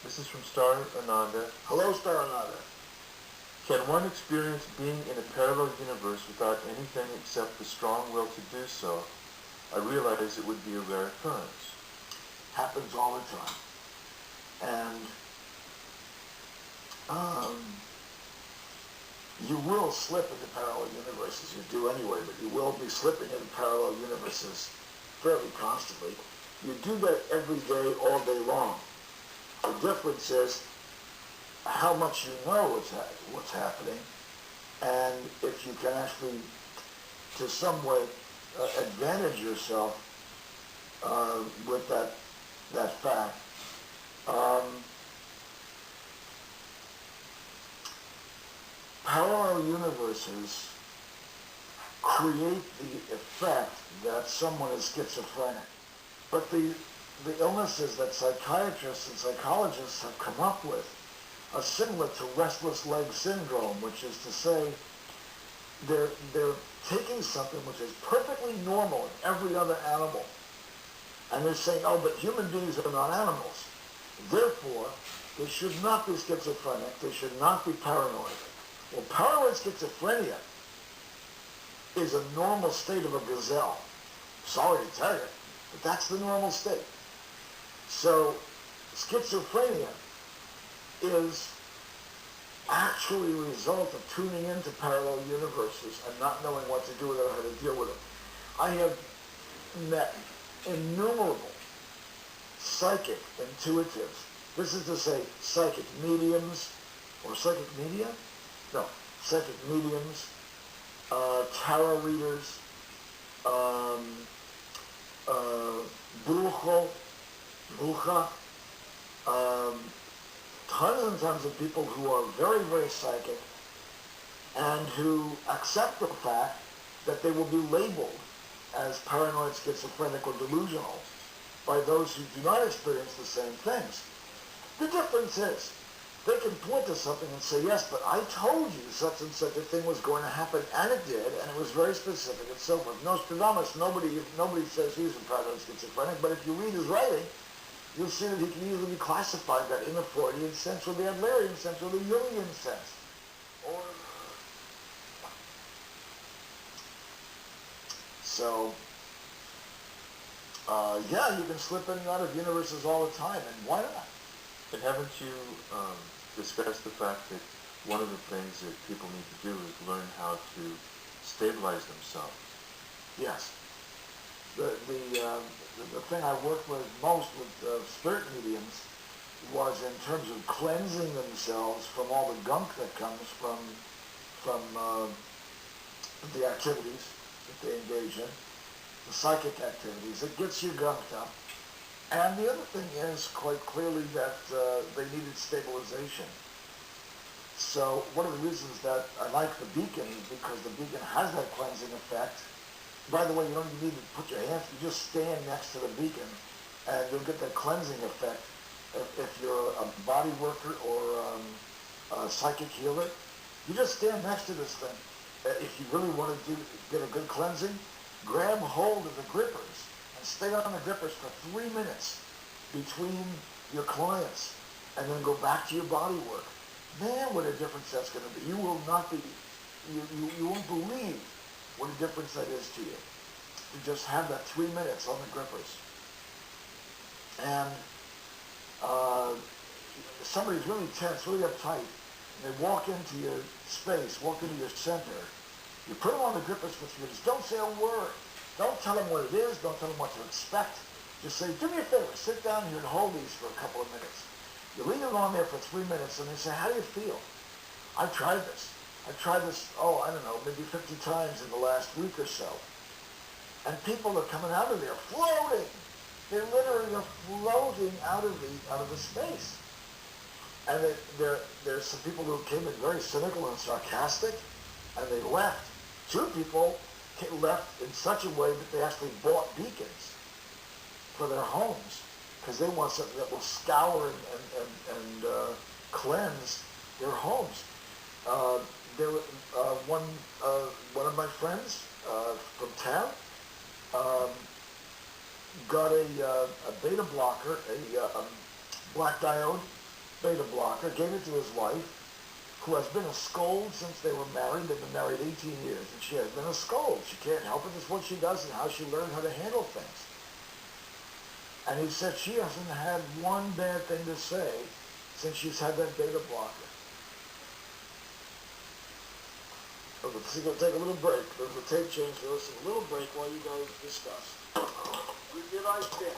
This is from Star Ananda. Hello, Star Ananda. Can one experience being in a parallel universe without anything except the strong will to do so? I realize it would be a rare occurrence. Happens all the time. And you will slip into parallel universes. You do anyway, but you will be slipping into parallel universes fairly constantly. You do that every day, all day long. The difference is how much you know what's happening, and if you can actually, to some way, advantage yourself with that fact. Parallel universes create the effect that someone is schizophrenic. But the illnesses that psychiatrists and psychologists have come up with are similar to restless leg syndrome, which is to say they're taking something which is perfectly normal in every other animal, and they're saying, oh, but human beings are not animals. Therefore, they should not be schizophrenic, they should not be paranoid. Well, paranoid schizophrenia is a normal state of a gazelle. Sorry to tell you, but that's the normal state. So, schizophrenia is actually a result of tuning into parallel universes and not knowing what to do with it or how to deal with it. I have met innumerable psychic intuitives. This is to say psychic mediums or psychic media? No, psychic mediums, tarot readers, bruja, tons and tons of people who are very, very psychic and who accept the fact that they will be labeled as paranoid, schizophrenic, or delusional by those who do not experience the same things. The difference is, they can point to something and say, yes, but I told you such and such a thing was going to happen, and it did, and it was very specific, and so forth. Nostradamus, nobody says he's a paranoid schizophrenic, but if you read his writing, you'll see that he can easily be classified that in the Freudian sense, or the Adlerian sense, or the Jungian sense. Or, so, yeah, you can slip in and out of universes all the time, and why not? And haven't you discussed the fact that one of the things that people need to do is learn how to stabilize themselves? Yes. The thing I worked with most with spirit mediums was in terms of cleansing themselves from all the gunk that comes from the activities that they engage in, the psychic activities. It gets you gunked up. And the other thing is quite clearly that they needed stabilization. So one of the reasons that I like the beacon is because the beacon has that cleansing effect. By the way, you don't even need to put your hands, you just stand next to the beacon and you'll get that cleansing effect. If you're a body worker or a psychic healer, you just stand next to this thing. If you really want to get a good cleansing, grab hold of the grippers and stay on the grippers for 3 minutes between your clients and then go back to your body work. Man, what a difference that's going to be. You will not be, you won't believe what a difference that is to you. You just have that 3 minutes on the grippers. And somebody's really tense, really uptight, and they walk into your space, walk into your center. You put them on the grippers for 3 minutes. Don't say a word. Don't tell them what it is. Don't tell them what to expect. Just say, do me a favor, sit down here and hold these for a couple of minutes. You leave them on there for 3 minutes and they say, how do you feel? I've tried this, I don't know, maybe 50 times in the last week or so. And people are coming out of there floating. They literally are floating out of the space. And there's some people who came in very cynical and sarcastic, and they left. 2 people left in such a way that they actually bought beacons for their homes because they want something that will scour and cleanse their homes. One of my friends from town got a beta blocker, black diode beta blocker, gave it to his wife, who has been a Scold since they were married. They've been married 18 years, and she has been a Scold. She can't help it. It's what she does and how she learned how to handle things. And he said she hasn't had one bad thing to say since she's had that beta blocker. Okay, so we're going to take a little break. There's a tape change for us. A little break while you guys discuss. Did I fit?